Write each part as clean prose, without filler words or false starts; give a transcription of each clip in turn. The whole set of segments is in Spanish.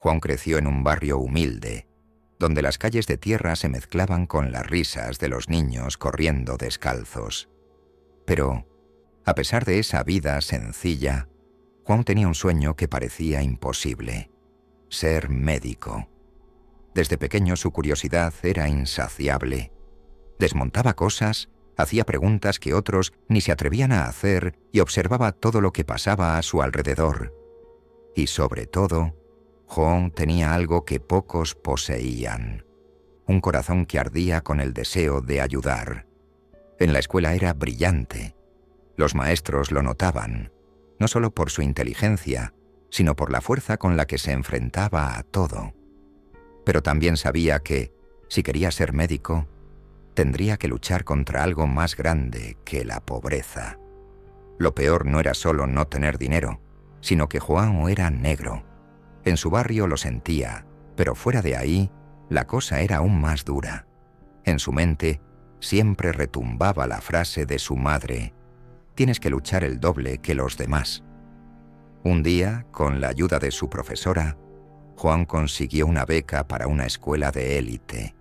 Juan creció en un barrio humilde, donde las calles de tierra se mezclaban con las risas de los niños corriendo descalzos. Pero, a pesar de esa vida sencilla, Juan tenía un sueño que parecía imposible: ser médico. Desde pequeño su curiosidad era insaciable. Desmontaba cosas, hacía preguntas que otros ni se atrevían a hacer y observaba todo lo que pasaba a su alrededor. Y sobre todo, Juan tenía algo que pocos poseían: un corazón que ardía con el deseo de ayudar. En la escuela era brillante. Los maestros lo notaban, no solo por su inteligencia, sino por la fuerza con la que se enfrentaba a todo. Pero también sabía que, si quería ser médico, tendría que luchar contra algo más grande que la pobreza. Lo peor no era solo no tener dinero, sino que Juan era negro. En su barrio lo sentía, pero fuera de ahí, la cosa era aún más dura. En su mente siempre retumbaba la frase de su madre: «Tienes que luchar el doble que los demás». Un día, con la ayuda de su profesora, Juan consiguió una beca para una escuela de élite.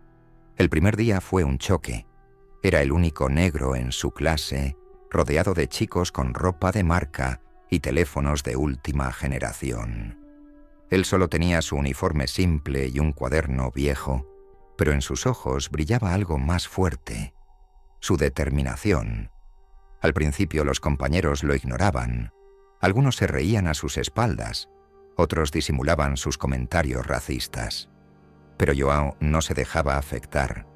El primer día fue un choque. Era el único negro en su clase, rodeado de chicos con ropa de marca y teléfonos de última generación. Él solo tenía su uniforme simple y un cuaderno viejo, pero en sus ojos brillaba algo más fuerte: su determinación. Al principio los compañeros lo ignoraban. Algunos se reían a sus espaldas, otros disimulaban sus comentarios racistas. Pero João no se dejaba afectar.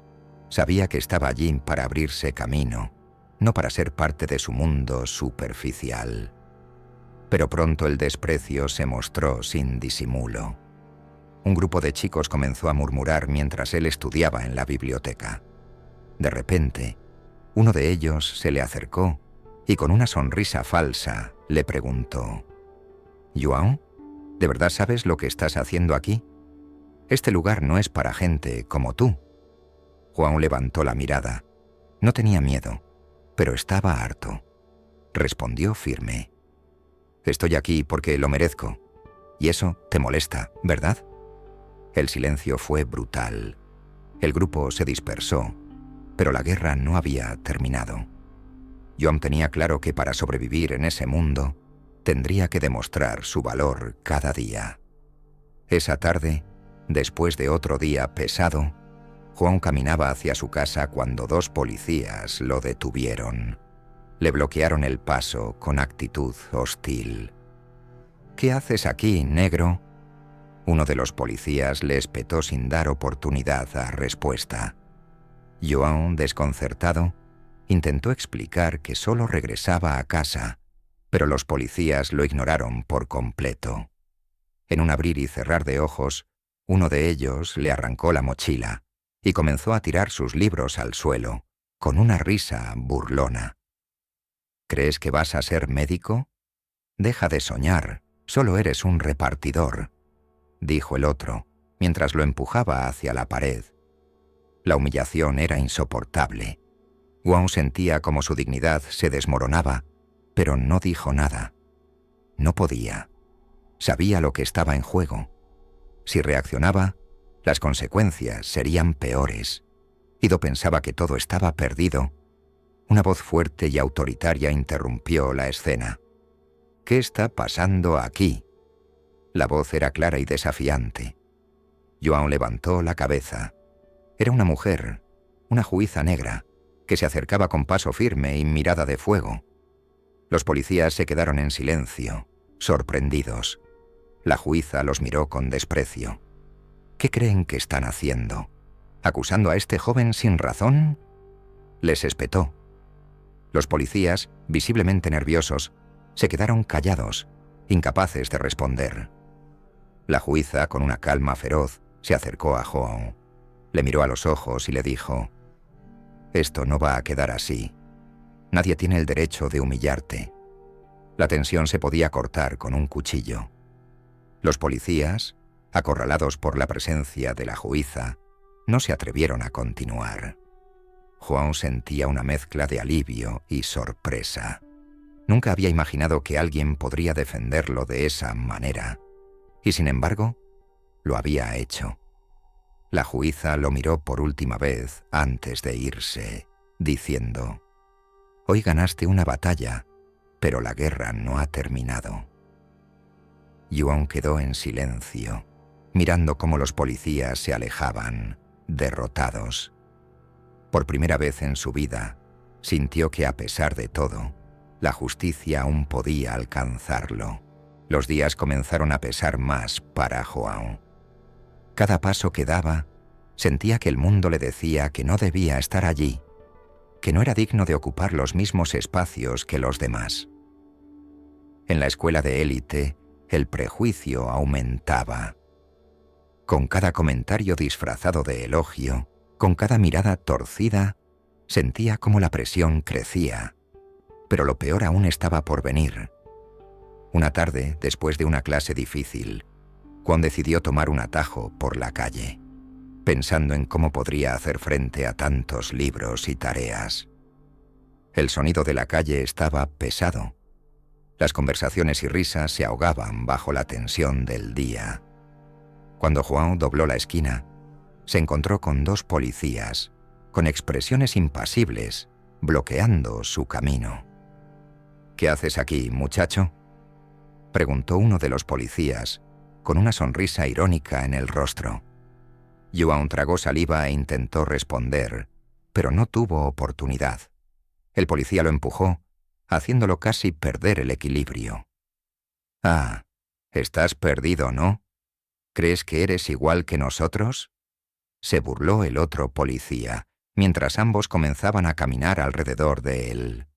Sabía que estaba allí para abrirse camino, no para ser parte de su mundo superficial. Pero pronto el desprecio se mostró sin disimulo. Un grupo de chicos comenzó a murmurar mientras él estudiaba en la biblioteca. De repente, uno de ellos se le acercó y con una sonrisa falsa le preguntó: «¿João? ¿De verdad sabes lo que estás haciendo aquí? Este lugar no es para gente como tú». Juan levantó la mirada. No tenía miedo, pero estaba harto. Respondió firme: «Estoy aquí porque lo merezco. Y eso te molesta, ¿verdad?». El silencio fue brutal. El grupo se dispersó, pero la guerra no había terminado. João tenía claro que para sobrevivir en ese mundo, tendría que demostrar su valor cada día. Esa tarde, después de otro día pesado, Juan caminaba hacia su casa cuando dos policías lo detuvieron. Le bloquearon el paso con actitud hostil. «¿Qué haces aquí, negro?». Uno de los policías le espetó sin dar oportunidad a respuesta. João, desconcertado, intentó explicar que solo regresaba a casa, pero los policías lo ignoraron por completo. En un abrir y cerrar de ojos, uno de ellos le arrancó la mochila y comenzó a tirar sus libros al suelo, con una risa burlona. «¿Crees que vas a ser médico? Deja de soñar, solo eres un repartidor», dijo el otro, mientras lo empujaba hacia la pared. La humillación era insoportable. João sentía como su dignidad se desmoronaba, pero no dijo nada. No podía. Sabía lo que estaba en juego. Si reaccionaba, las consecuencias serían peores. Ido pensaba que todo estaba perdido. Una voz fuerte y autoritaria interrumpió la escena. «¿Qué está pasando aquí?». La voz era clara y desafiante. João levantó la cabeza. Era una mujer, una juíza negra, que se acercaba con paso firme y mirada de fuego. Los policías se quedaron en silencio, sorprendidos. La juíza los miró con desprecio. «¿Qué creen que están haciendo? ¿Acusando a este joven sin razón?». Les espetó. Los policías, visiblemente nerviosos, se quedaron callados, incapaces de responder. La juíza, con una calma feroz, se acercó a João. Le miró a los ojos y le dijo: «Esto no va a quedar así. Nadie tiene el derecho de humillarte». La tensión se podía cortar con un cuchillo. Los policías, acorralados por la presencia de la juíza, no se atrevieron a continuar. João sentía una mezcla de alivio y sorpresa. Nunca había imaginado que alguien podría defenderlo de esa manera. Y sin embargo, lo había hecho. La juíza lo miró por última vez antes de irse, diciendo: «Hoy ganaste una batalla, pero la guerra no ha terminado». Yuan quedó en silencio, mirando cómo los policías se alejaban, derrotados. Por primera vez en su vida, sintió que a pesar de todo, la justicia aún podía alcanzarlo. Los días comenzaron a pesar más para João. Cada paso que daba, sentía que el mundo le decía que no debía estar allí, que no era digno de ocupar los mismos espacios que los demás. En la escuela de élite, el prejuicio aumentaba. Con cada comentario disfrazado de elogio, con cada mirada torcida, sentía cómo la presión crecía. Pero lo peor aún estaba por venir. Una tarde, después de una clase difícil, Juan decidió tomar un atajo por la calle, pensando en cómo podría hacer frente a tantos libros y tareas. El sonido de la calle estaba pesado. Las conversaciones y risas se ahogaban bajo la tensión del día. Cuando João dobló la esquina, se encontró con dos policías, con expresiones impasibles, bloqueando su camino. «¿Qué haces aquí, muchacho?», preguntó uno de los policías, con una sonrisa irónica en el rostro. João tragó saliva e intentó responder, pero no tuvo oportunidad. El policía lo empujó, haciéndolo casi perder el equilibrio. «Ah, estás perdido, ¿no? ¿Crees que eres igual que nosotros?», se burló el otro policía, mientras ambos comenzaban a caminar alrededor de él.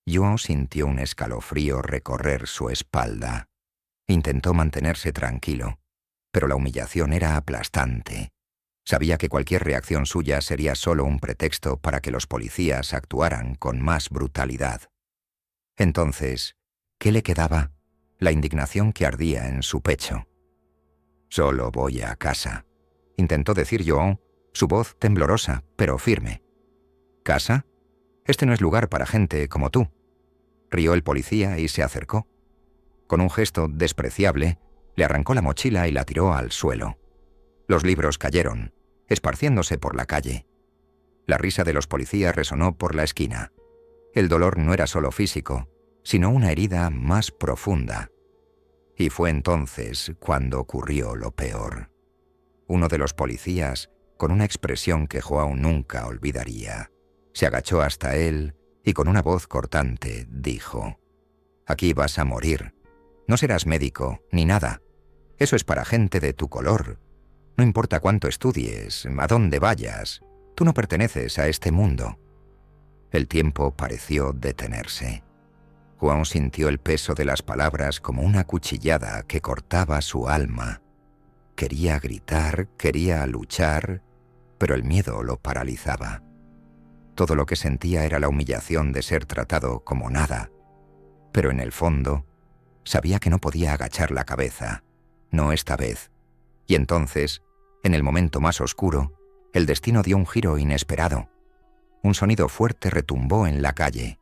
João sintió un escalofrío recorrer su espalda. Intentó mantenerse tranquilo, pero la humillación era aplastante. Sabía que cualquier reacción suya sería solo un pretexto para que los policías actuaran con más brutalidad. Entonces, ¿qué le quedaba? La indignación que ardía en su pecho. «Solo voy a casa», intentó decir João, su voz temblorosa, pero firme. «¿Casa? Este no es lugar para gente como tú», rió el policía y se acercó. Con un gesto despreciable, le arrancó la mochila y la tiró al suelo. Los libros cayeron, esparciéndose por la calle. La risa de los policías resonó por la esquina. El dolor no era solo físico, sino una herida más profunda. Y fue entonces cuando ocurrió lo peor. Uno de los policías, con una expresión que João nunca olvidaría, se agachó hasta él y con una voz cortante dijo: «Aquí vas a morir. No serás médico ni nada. Eso es para gente de tu color. No importa cuánto estudies, a dónde vayas, tú no perteneces a este mundo». El tiempo pareció detenerse. João sintió el peso de las palabras como una cuchillada que cortaba su alma. Quería gritar, quería luchar, pero el miedo lo paralizaba. Todo lo que sentía era la humillación de ser tratado como nada. Pero en el fondo, sabía que no podía agachar la cabeza, no esta vez. Y entonces, en el momento más oscuro, el destino dio un giro inesperado. Un sonido fuerte retumbó en la calle.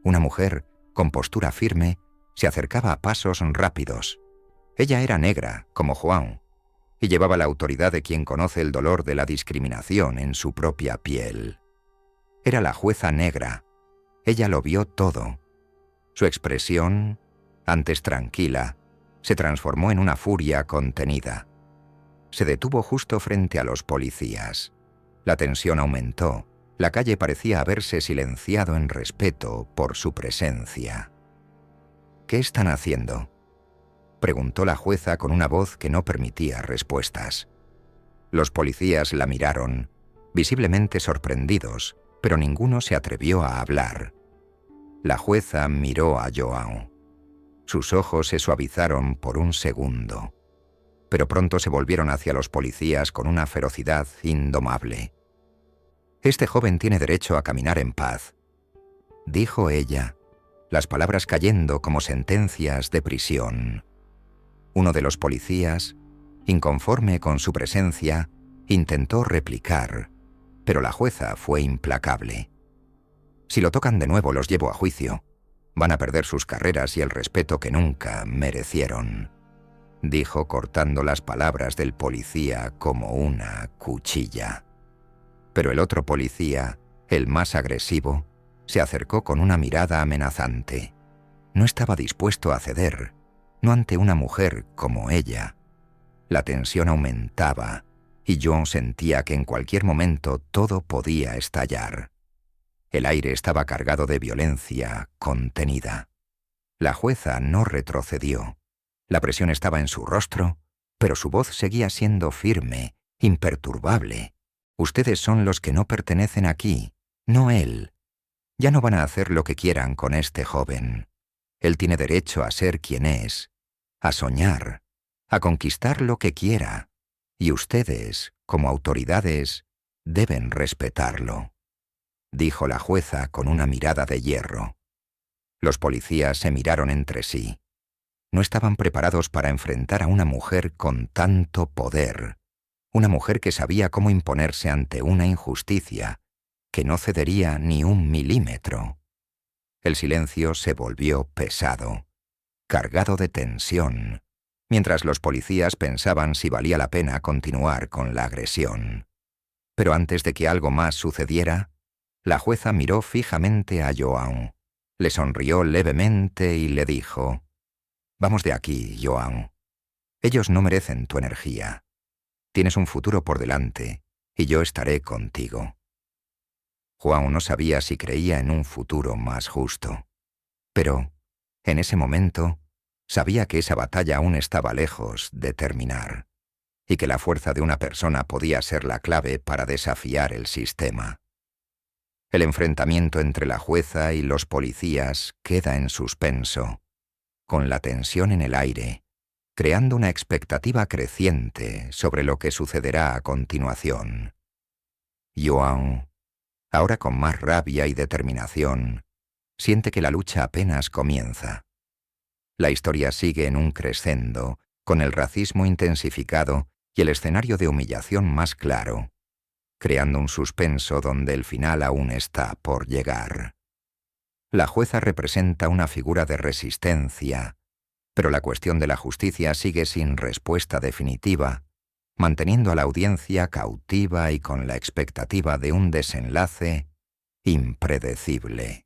Una mujer, con postura firme, se acercaba a pasos rápidos. Ella era negra, como João, y llevaba la autoridad de quien conoce el dolor de la discriminación en su propia piel. Era la jueza negra. Ella lo vio todo. Su expresión, antes tranquila, se transformó en una furia contenida. Se detuvo justo frente a los policías. La tensión aumentó. La calle parecía haberse silenciado en respeto por su presencia. «¿Qué están haciendo?», preguntó la jueza con una voz que no permitía respuestas. Los policías la miraron, visiblemente sorprendidos, pero ninguno se atrevió a hablar. La jueza miró a João. Sus ojos se suavizaron por un segundo, pero pronto se volvieron hacia los policías con una ferocidad indomable. «Este joven tiene derecho a caminar en paz», dijo ella, las palabras cayendo como sentencias de prisión. Uno de los policías, inconforme con su presencia, intentó replicar, pero la jueza fue implacable. «Si lo tocan de nuevo los llevo a juicio. Van a perder sus carreras y el respeto que nunca merecieron». dijo cortando las palabras del policía como una cuchilla. Pero el otro policía, el más agresivo, se acercó con una mirada amenazante. No estaba dispuesto a ceder, no ante una mujer como ella. La tensión aumentaba y Joan sentía que en cualquier momento todo podía estallar. El aire estaba cargado de violencia contenida. La jueza no retrocedió. La presión estaba en su rostro, pero su voz seguía siendo firme, imperturbable. Ustedes son los que no pertenecen aquí, no él. Ya no van a hacer lo que quieran con este joven. Él tiene derecho a ser quien es, a soñar, a conquistar lo que quiera, y ustedes, como autoridades, deben respetarlo, dijo la jueza con una mirada de hierro. Los policías se miraron entre sí. No estaban preparados para enfrentar a una mujer con tanto poder, una mujer que sabía cómo imponerse ante una injusticia, que no cedería ni un milímetro. El silencio se volvió pesado, cargado de tensión, mientras los policías pensaban si valía la pena continuar con la agresión. Pero antes de que algo más sucediera, la jueza miró fijamente a Joan, le sonrió levemente y le dijo: «Vamos de aquí, Joan. Ellos no merecen tu energía. Tienes un futuro por delante y yo estaré contigo». Joan no sabía si creía en un futuro más justo. Pero, en ese momento, sabía que esa batalla aún estaba lejos de terminar, y que la fuerza de una persona podía ser la clave para desafiar el sistema. El enfrentamiento entre la jueza y los policías queda en suspenso, con la tensión en el aire, creando una expectativa creciente sobre lo que sucederá a continuación. Joan, ahora con más rabia y determinación, siente que la lucha apenas comienza. La historia sigue en un crescendo, con el racismo intensificado y el escenario de humillación más claro, creando un suspenso donde el final aún está por llegar. La jueza representa una figura de resistencia, pero la cuestión de la justicia sigue sin respuesta definitiva, manteniendo a la audiencia cautiva y con la expectativa de un desenlace impredecible.